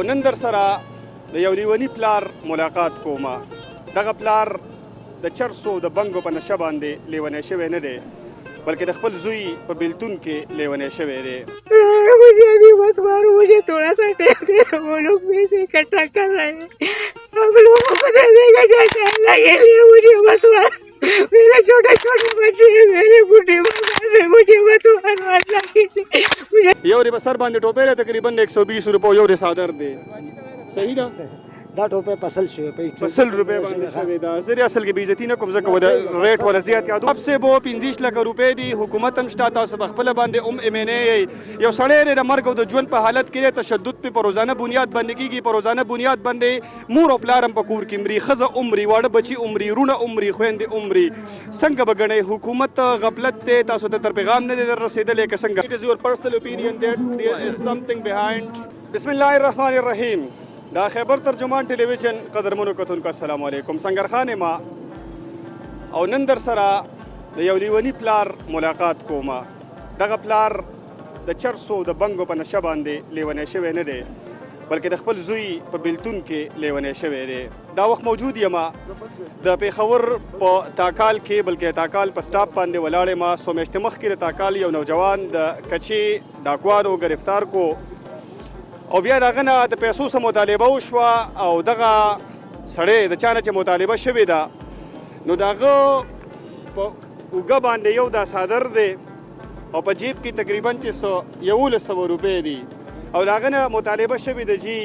او نن در سره د یو لیوني پلار ملاقات کوم. دغه پلار د چرسو د بنګو په نشه باندې لیونی شوی نه دی، بلکې د خپل زوی په بیلتون کې لیونی شوی دی. मुझे अभी मत मारो, मुझे थोड़ा सा टाइम दे दो, वो लोग मेरे से इकट्ठा कर रहे हैं, सब लोगों को दे देगा जैसे लगे लिए, मुझे मत मार, मेरे छोटे छोटे बच्चे हैं, मेरे बूढ़े माँ, मुझे मत मार, अल्लाह की मुझे یو ری په سر باندې ټوپی دی تقریبا 120 روپو، یو ری صادر دی. صحیح ده؟ دا ټوپه پسل شوی په 100 روپے باندې شوی دا. زری اصل کې بیزتی نه کوم ځکه ودا ریټ ولا زیات یادو. اب سے بو 25 لک روپے دی. حکومت هم شتا تاسو خپل باندې امنه یو سړی د مرګ او د ژوند په حالت کې تشدد په روزانه بنیاد باندې کیږي. په روزانه بنیاد باندې مور او پلارم په کور کې مري، خزه عمرې، واړه بچي عمرې، رونه عمرې، خويندې عمرې. څنګه بغنې حکومت غفلت ته تاسو ته تر پیغام نه در رسیدلې که څنګه؟ It is your personal opinion that there is something behind. بسم الله الرحمن الرحیم. دا خیبر ترجمان ټلویزیون قدرمنو کتونکو السلام علیکم. سنگرخان ما او نن در سره د یو لیوني پلار ملاقات کوم. دغه پلار د چرسو د بنګو په نشه باندې لیونی شوی نه دی، بلکې د خپل زوی په بیلتون کې لیونی شوی دی. دا وخت موجود یم د پیښور په تاکال کې، بلکې تاکال په سټاپ باندې ولاړ یم. څو میاشتې مخکې د تاکال یو نوجوان د کچې ډاکوانو گرفتار کو او بیا دغه نه د پیسو سره مطالبه وشوه او دغه سړی د چا نه چې مطالبه شوې ده نو د هغه په اوږه باندې یو دا صادر دی او په جیب کې تقریبا چې 1100 روپۍ دي او د هغه نه مطالبه شوې ده چې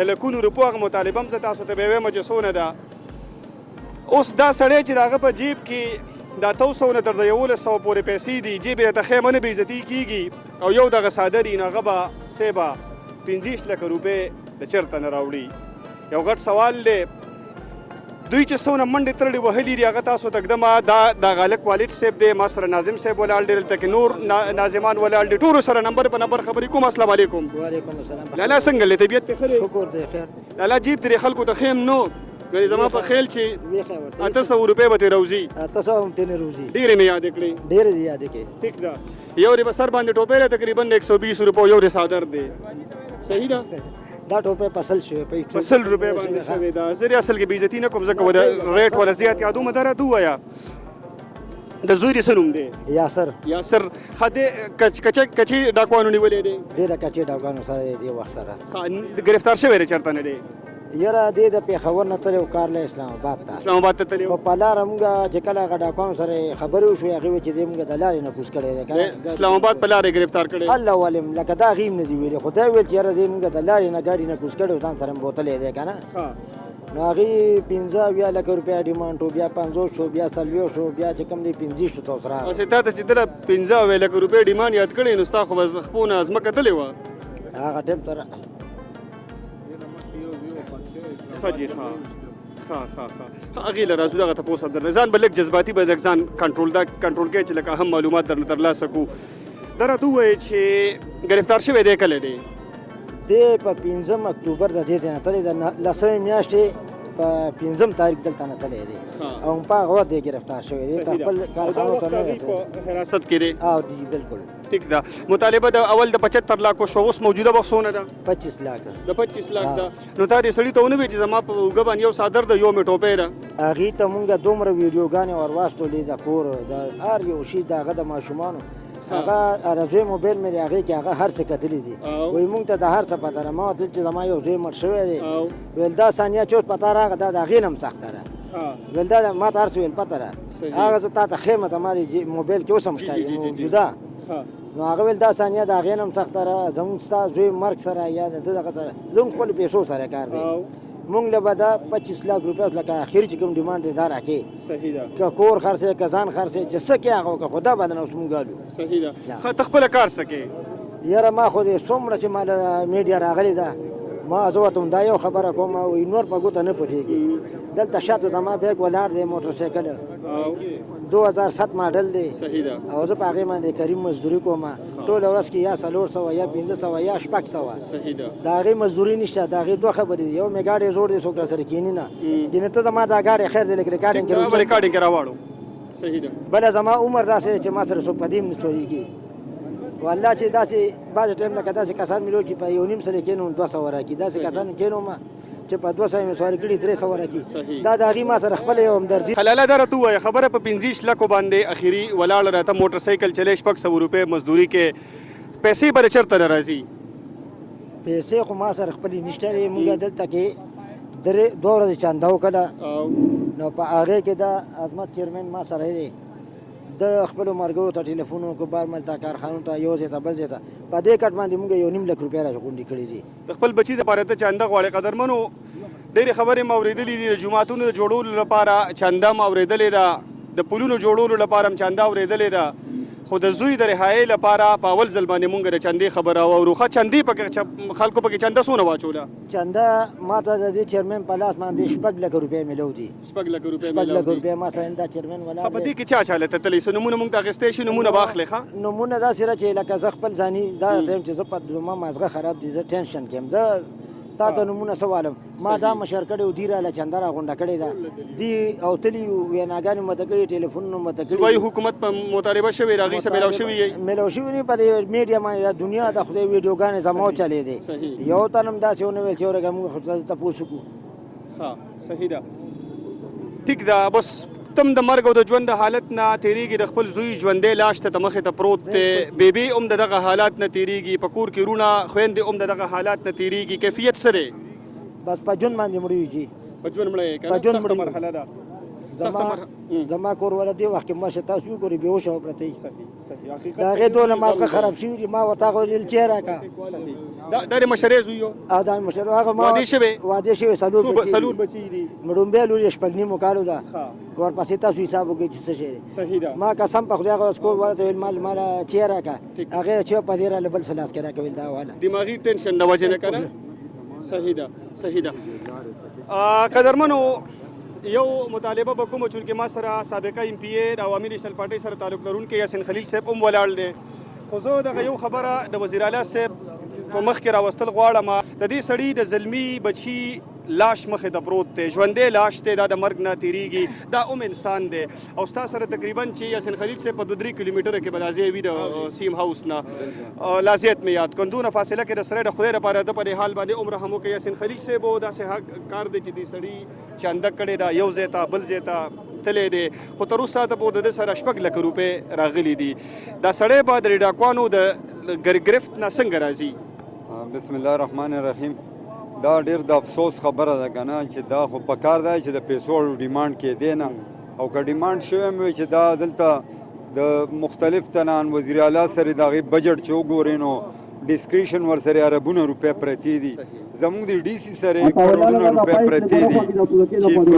د لکونو روپو هغه مطالبه هم زه تاسو ته به وایم چې څونه ده. اوس دا سړی چې د هغه په جیب کې دا 200 نه تر د 1100 پورې پیسې دي، جیب یې ته خیمه نه بېعزتي کېږي او یو دغه صادر یي نو هغه به سیبه 25 لک روپۍ د چېرته نه راوړي. یو غټ سوال دی. دوی چې څونه منډې ترړې وهلي دي هغه تاسو ته ږدمه. دا غالک والد صاحب دی، ما سره ناظم صاحب ولاړ دی، دلته کې نور ناظمان ولاړ دي. ټولو سره نمبر په نمبر خبرې کوم. السلام علیکم. وعلیکم السلام. لالا څنګه دی؟ طبیعت دې ښه دی؟ شکر دی خیر. لالا جیب ترې خلکو ته خیم نو ګنې زما په خیال چې 800 روپۍ به ترې راوځي. 800 هم ترې راوځي. ډېرې مې یادې کړې. ډېرې دې یادې کړې. ټیک ده. یو ری په سر باندې ټوپی دی تقریبا 120 روپو، یو ری صادر دی. صحیح ده؟ دا ټوپه پسل شوی په 100 روپے باندې شوی دا. زری اصل کې بیزتی نه کوم ځکه ودا ریټ ولا زیات یادو مدره تو ویا. د زوی دې سنوم دی یاسر. یاسر خدای کچې ډاکوانو نیولې دی. ډېر کچې ډاکوانو سره دی وخت سره گرفتار شوی دی چرته نه دی. یاره دې د پیښور نه تللی کار له اسلام آباد ته. اسلام آباد ته تللی. په لاره موږ چې کله هغه ډاکوانو سره خبرې وشوې هغې وویل چې دې موږ د لارې نه کوز کړی دی. اسلام آباد په لارې گرفتار کړی. الله ولم لکه دا غیم نه دي ویلي، خو دا ویل چې یاره دې موږ د لارې نه ګاډي نه کوز کړی ځان سره بوتلی دی که نه. نو هغې 15 لک روپۍ ډیمانډ و، بیا 50 شو، بیا 40 شو، بیا چې کوم دی 25 شو ته اوس راغی. تا ته چې دله 15 لک روپۍ ډیمانډ یاد کړی نو ستا خو به خپونه ځمکه تلې وه هغه ټیم سره. ښه جي ښه هغې له راځو دغه تپوس درنه ځان به لږ جذباتي به لږ ځان کنټرول کوې چې لکه اهم معلومات درنه ترلاسه کړو. دا راته ووایې چې ګرفتار شوی دی کله دی؟ دی په 5 اکتوبر د دې ځای نه تللی دی، 10 میاشتې په 5 تاریخ دلته نه تللی دی او په هغه وخت دی ګرفتار شوی دی. تر خپل کارخانو ته نه په حراست کې دی. او دی بالکل ټیک ده. مطالبه د اول د 75 لاکو شو، اوس موجوده وخت څونه ده؟ 25 لاک. د 25 لاک ده. نو تا دې سړي ته ونه ویل چې زما په اوږه باندې یو صادر ده، یو مې ټوپۍ ده؟ هغې ته مونږ دومره ویډیوګانې ور واستولې د کور د هر یو شي د هغه د ماشومانو هغه زوی موبایل مې دی هغې کې هغه هر څه کتلي دي. وایي مونږ ته د هر څه پته ده. ما ورته ویل چې زما یو زوی مړ شوی دی. ویل دا ثانیه چې اوس پته راغله دا د هغې نه هم سخته ده. ویل دا ما ته هر څه ویل پته ده. هغه زه تا ته ښیم ته ما دې موبایل کې اوس هم شته موجوده. نو هغه ویل دا ثانیه د هغې نه هم سخته ده. زموږ ستا زوی مرګ سره یا د ده دغه سره زموږ خپلو پیسو سره کار دی. مونږ له به دا 25 لاک روپۍ لکه اخر چې کوم ډیمانډ دی دا راکړې. صحیح ده. که کور خرڅې که ځان خرڅې چې څه کې هغه وکړه خو دا به نه اوس مونږ ګالو. صحیح ده. ته خپله کار څه کوې؟ یاره ما خو دې څومره چې ما له میډیا راغلې ده ما زه ورته دا یو خبره کوم وایي نور په ګوته نه پټېږي. دلته شاته زما بیګ ولاړ دی موټرسایکل 2007 ماډل دی. صحیح ده. او زه په هغې باندې کریم مزدوري کوم ټوله ورځ کې یا 400 یا 500 یا 600. صحیح ده. د هغې مزدوري نشته. د هغې دوه خبرې دي. یو مې ګاډی زوړ دی څوک راسره کښېني نه ګینې ته زما دا ګاډی خیر دی لکه ریکارډینګ کې راواړو. صحیح ده. بله زما عمر داسې چې ما سره څوک په دې هم نه څورېږي. والله چې داسې بعض ټایم لکه داسې کسان ملو چې په 1.5 سل کېنو 200 راکړي داسې کسان کېنو ما چې په 200 مې سوار کړي 300 راکړي دا د هغې ما سره خپله یو همدردي خلاله دا راته ووایه خبره په 25 لکو باندې اخري ولاړ راته موټر سایکل چلی 600 روپۍ مزدوري کې پیسې به چېرته نه راځي پیسې خو ما سره خپلې نشته دی مونږ دلته کې 2 ورځې چانده وکړه نو په هغې کې د عظمت چیرمن ما سره دی د خپلو ملګرو ته ټلیفون وکړو بارمل ته کارخانو ته یو ځای ته بل ځای ته په دې کټ باندې مونږ 1.5 لک روپۍ راغونډې کړي دي د خپل بچي دپاره ته چانده غواړې قدرمنو ډېرې خبرې مې اورېدلې دي د جوماتونو د جوړولو لپاره چنده م اورېدلې ده د پلونو جوړولو لپاره م چنده اورېدلې ده خو د زوی د رهایۍ لپاره په اول ځل باندې مونږ د چندې خبره واورو ښه چندې پکې خلکو پکې چنده څونه واچوله چنده ما ته د دې چیرمن په لاس باندې 6 لک روپۍ میلو دي 6 لک روپۍ 6 لک روپۍ ما سره دا چیرمن ولا په دې کې چا چاله ته تللی څه نمونه مونږ ته اخیستی شي نمونه به اخلې ښه نمونه داسې را چې لکه زه خپل ځاني دا ټایم چې زه په ما مازغه خراب دي زه ټینشن کې یم زه تا ته نمونه څه والم ما دا مشر کړی و دي راله چنده راغونډه کړې ده دي او تلي ویناګانې مته کړي ټلیفونونه مته کړي وایي حکومت په مطالبه شوې د هغې څه میلاو شوي یې میلاو شوي نه په دې میډیا باندې دنیا د خدای ویډیوګانې زما چلې دی یو تن هم داسې ونه ویل چې ورګه موږ خو تپوس وکړو ښه صحیح ده ټیک ده بس تم د مرګ او د ژوند د حالت نه تیریږي د خپل زوی ژوندی لاش ته مخې ته پروت دی بیبي هم د دغه حالات نه تیریږي په کور کې رونه خویندې هم د دغه حالات نه تیریږي کیفیت څه دی بس په ژوند باندې مړ یو جي په ژوند مړی یې که په ژوند سخته مړ مرحله ده زما کور والا دی وخت کې ما شه تاسو وګورئ بېهوشه او پرته یي صحیح حقیقت د هغې ټوله مازغه خراب شوي دي ما ورته هغه ویل چې راکړه دا د مشرې زوی و او دا مشر هغه ما واده شوې واده شوی څلور بچي دي مړومبی لور یې 6 نیمو کالو ده ښه ورپسې تاسو حساب وکړئ چې څه شی دی صحیح ده ما قسم په خدای هغه کور والا ته ویل مال چې راکړه هغې چې په دې راله بل څه لاس کې راکړه ویل دا واله دماغي ټینشن د وجې نه که نه صحیح ده صحیح ده قدرمنو یو مطالبه به کومه چونکې ما سره سابقه ایم پی ای د عوامي نیشنل پارټۍ سره تعلق لرونکی یاسین خلیل صاحب هم ولاړ دی خو زه دغه یو خبره د وزیر اعلی صاحب په مخ کې راوستل غواړم د دې سړي د زلمي بچي لاش مخې ته پروت دی ژوندی لاش دی دا د مرګ نه تیریږي دا هم انسان دی او ستا سره تقریبا چې یاسین خلیل صاحب په 2-3 کیلومیټره کې به دا ځای وي د سیم هاوس نه لا زیات مې یاد کړم دونه فاصله کې د سړی د خدای لپاره ده په دې حال باندې عمر هم وکړي یاسین خلیل صاحب داسې حق کار دی چې دې سړي چنده کړې ده یو ځای ته بل ځای ته تللی دی خو تر اوسه ته پورې د ده سره 6 لک روپۍ راغلي دي دا سړی به د ډاکوانو د ګرفت نه څنګه راځي بسم الله الرحمن الرحیم دا ډیر د افسوس خبره ده که نه چې دا خو پکار دی چې د پیسو ډیمانډ کېدی نه او که ډیمانډ شوی هم وي چې دا دلته د مختلف تنان وزیر اعلی سره د هغې بجټ چې وګورئ نو ډسکریشن ورسره اربونه روپۍ پرتې دي زموږ د ډي سي سره کروڑونه روپۍ پرتې دي چیف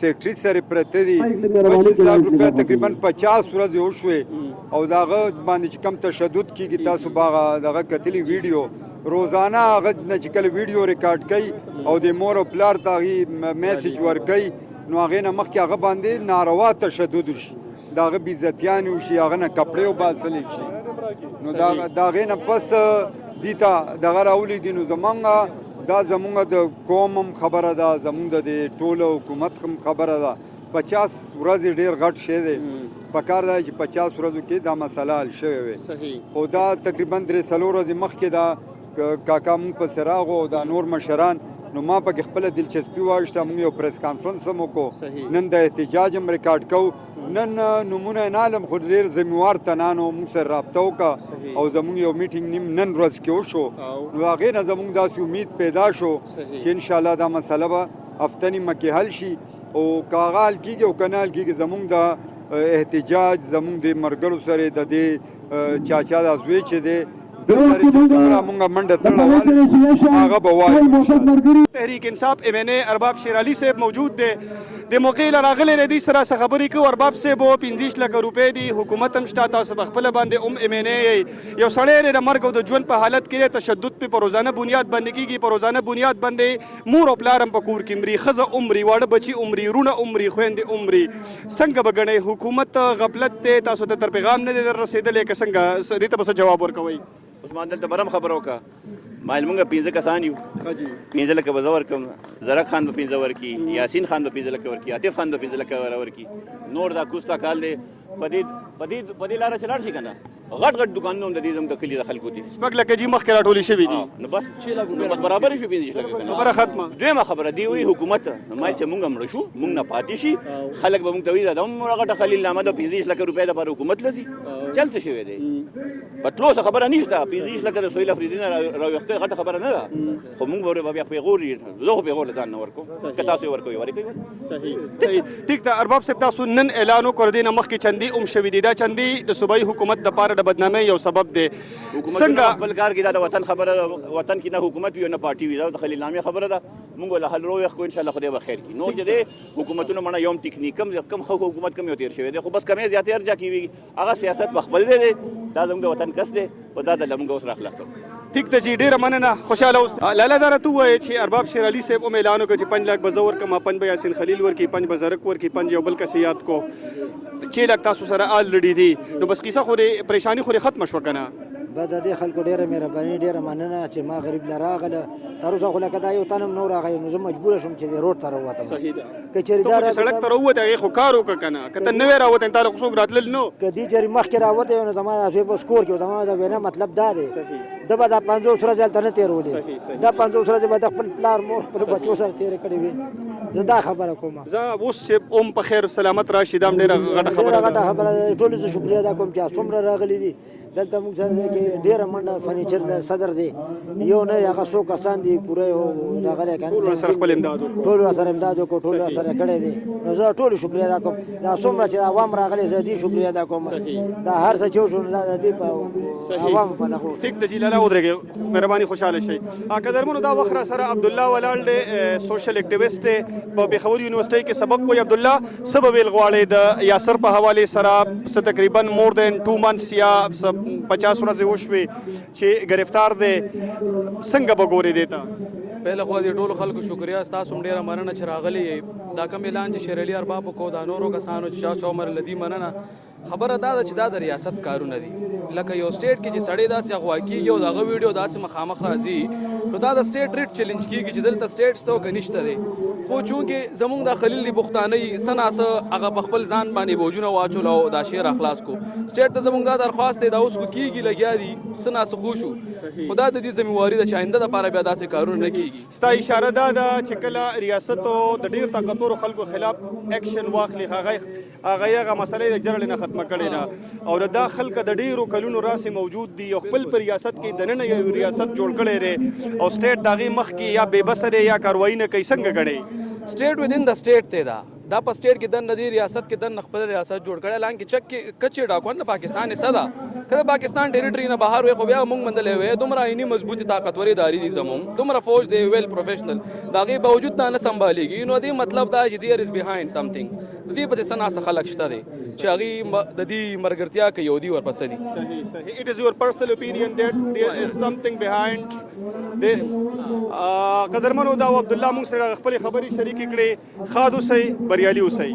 سیکرټري سره پرته دي 25 لک روپۍ تقریبا 50 ورځې وشوې او د هغه باندې چې کم تشدد کېږي تاسو به دغه کتلي ویډیو روزانه هغه نه چې کله ویډیو ریکارډ کوي او د مور او پلار ته هغې میسیج ورکوي نو هغې نه مخکې هغه باندې ناروا تشدد وشي د هغه بېعزتیانې وشي هغه نه کپړې وباسلی شي نو د هغې نه پس دې ته دغه راولي دي نو زمونږ دا زمونږ د قوم هم خبره ده زمونږ د ټوله حکومت هم خبره ده 50 ورځې ډېر غټ شی دی پکار دی چې 50 ورځو کې دا مسله حل شوې وي خو دا تقریبا 3-4 ورځې مخکې دا کاکا مونږ پسې راغو دا نور مشران نو ما پکې خپله دلچسپي واخیسته مونږ یو پریس کانفرنس هم وکړو نن د احتجاج هم ریکارډ کوو نن نمونه یې نه علم خو ډېر ذمهوار تنانو مونږ سره رابطه وکړه او زمونږ یو میټینګ نن ورځ کې وشو نو هغې نه زمونږ داسې امید پیدا شو چې انشاءالله دا مسله به هفته نیمه کې حل شي او که هغه حل کېږي او که نه حل کېږي زمونږ د احتجاج زمونږ د ملګرو سره د دې چاچا دا زوی چې دی تحریک انصاف ایم این اے ارباب شیر علي صاحب موجود دی د موقع له راغلی دی سره څه خبرې کوو ارباب صاحب 15 لک روپۍ دي حکومت هم شته تاسو په خپله باندې هم ایم این اے یو سړی دی د مرګ او د ژوند په حالت کې تشدد پې په روزانه بنیاد باندې کېږي په روزانه بنیاد باندې مور او پلار هم په کور کې مري ښځه عمري واړه بچي عمري رونه عمري خویندې عمري څنګه به ګڼئ حکومت غفلت دی تاسو ته تر پیغام نه دی در رسېدلی که څنګه دې ته به څه جواب ورکوئ عثمان دلته برم خبره وکړه مایل مونږ 15 کسان یو 15 لکه به زه ورکړم زرک خان به 15 ورکړي یاسین خان به 15 لکه ورکړي عاطف خان به 15 لکه ورکړي نور دا کوستا کال دی په دې لاره چې لاړ شي که نه غټ غټ دکانونه هم د دې زموږ د کلي د خلکو دي شپږ لکه جی مخکې راټولې شوي دي نو بس برابر شو 15 لکه کنه خبره ختمه دویمه خبره دی وی حکومت ما چې مونږ مړ شو مونږ نه پاتې شي خلک به مونږ ته وی دا موږ غټه خلیل نامه د 15 لک روپۍ لپاره حکومت لسی چل څه شوی دی پتلو څه خبره نشته 15 لک د سویل افریدي نه راوخته غټه خبره نه ده خو مونږ به بیا پیغور زه پیغور ځان نه ورکو که تاسو ورکوي صحیح ټیک ته ارباب صاحب تاسو نن اعلان وکړ دینه مخکې چندي شوي دي دا چندي د صوبایي حکومت د پاره د بدنامۍ یو سبب دی څنګه خپل کار کې دا د وطن خبره وطن کې نه حکومت وي نه پارټي وي دا د خلیل نامې خبره ده مونږ له حل روي خو ان شاء الله خدای به خیر کړي نو چې د حکومتونو مړه یوم ټیکنیکم کم خو حکومت کم یو تیر شوی دی خو بس کمې زیاتې ارجا کیږي هغه سیاست بخبل دی دا زموږ د وطن کس دی او دا د لمونږ اوس راخلاصو ټیک ده جی ډیره مننه خوشاله اوس لاله دار ته وایي چې ارباب شیر علي صاحب هم اعلان وکړ چې 5 لک بزور کما 5 به یاسین خلیل ورکی 5 بزرک ورکی 5 یو بل کسیات کو 6 لک تاسو سره آلریډي دي نو بس قصه خو پریشانی خو ختم شو کنه بعد د خلکو ډیره مهرباني ډیره مننه چې ما غریب لراغله تر اوسه خو لکه دا یو تنم نور راغی نو زه مجبور شوم چې روډ ته راووتم صحیح ده کچېری ته چې سړک ته راووت هغه خو کار وکړه کنه کته نوې راووت انت له څوک راتلل نو کدي چې مخکې راوته نو زما هغه بس کور کې زما دا وینا مطلب دا دی د به دا 500 ورځې تل نه تیرولې دا 500 ورځې به د خپل پلار مور خپل بچو سره تیر کړې وي زه دا خبره کوم زه اوس چې په خیر سلامت راشي دا ډیره غټه خبره ده غټه خبره ټول زه شکریا ادا کوم چې څومره راغلي دي دلته موږ سره کې ډیره منډه فرنیچر د صدر دی یو نه هغه څو کسان دي پوره راغلي کنه ټول سره خپل امداد ټول سره امداد کو ټول سره کړي دي نو زه ټول شکریا ادا کوم دا څومره چې عوام راغلي زه دي شکریا ادا کوم دا هر څه چې شو دا دې په عوام په دغه ټیک د جلاله ودرېږي مهرباني خوشاله شي قدرمنو دا وخت سره عبد الله ولال دی سوشل اکټیویسټ په بخور یونیورسيټي کې سبق کوي عبد الله سبب الغواړي د یاسر په حواله سره تقریبا مور دین 2 منثس یا 50 ورځې وشوي چې گرفتار دی څنګه بګوري دیتا پهله خو دې ټولو خلکو شکریا تاسو ډیره مننه چې راغلي دا کوم اعلان چې شیر علي ارباب کو دا نورو کسانو چې شاه عمر لدی مننه خبره دا ده چې دا د ریاست کارونه دي لکه یو سټیټ کې چې سړی داسې اغوا کېږي او دغه ویډیو داسې مخامخ راځي نو دا د سټیټ ریټ چیلنج کېږي چې دلته سټیټس ته کنيشته دی خو چونکې زمونږ د خلیل بختاني سناسه هغه په خپل ځان باندې بوجونه واچول او دا شیر اخلاص کو سټیټ ته زمونږ دا درخواست دی دا اوس کېږي لګیا دي سناسه خو شو خدا د دې ذمہواری د چاینده د لپاره بیا داسې کارونه نه کېږي ستا اشاره ده چې کله ریاست د ډیر طاقتورو خلکو خلاف اکشن واخلي هغه مسلې د جرل نه ختمه کړي نه او دا خلک د ډیرو کلونو راسي موجود دي او خپل پر ریاست کې د نن یو ریاست جوړ کړي لري او سټیټ داغي مخ کې یا بے بسره یا کاروایی نه کوي څنګه کړي سټیټ ودین د سټیټ ته دا په سټیټ کې د ندی ریاست کې د خپل ریاست جوړ کړي لان کې چک کې کچې ډاکو نه پاکستان صدا کله پاکستان ټریټری نه بهر وي خو بیا موږ مندلې وي دومره عیني مضبوطی طاقتوري داری دي زموږ دومره فوج دی ویل پروفیشنل داغي باوجود دا نه سمباليږي نو دې مطلب دا چې دیر از بیهایند سمثینګ د دې په سنا څخه خلک شته دي چې هغه د دې مرګرتیا کې یو دی ورپسې دي صحیح it is your personal opinion that there is something behind this قدرمنو دا عبد الله موږ سره خپل خبري شریک کړي خادو سي بریالي وسي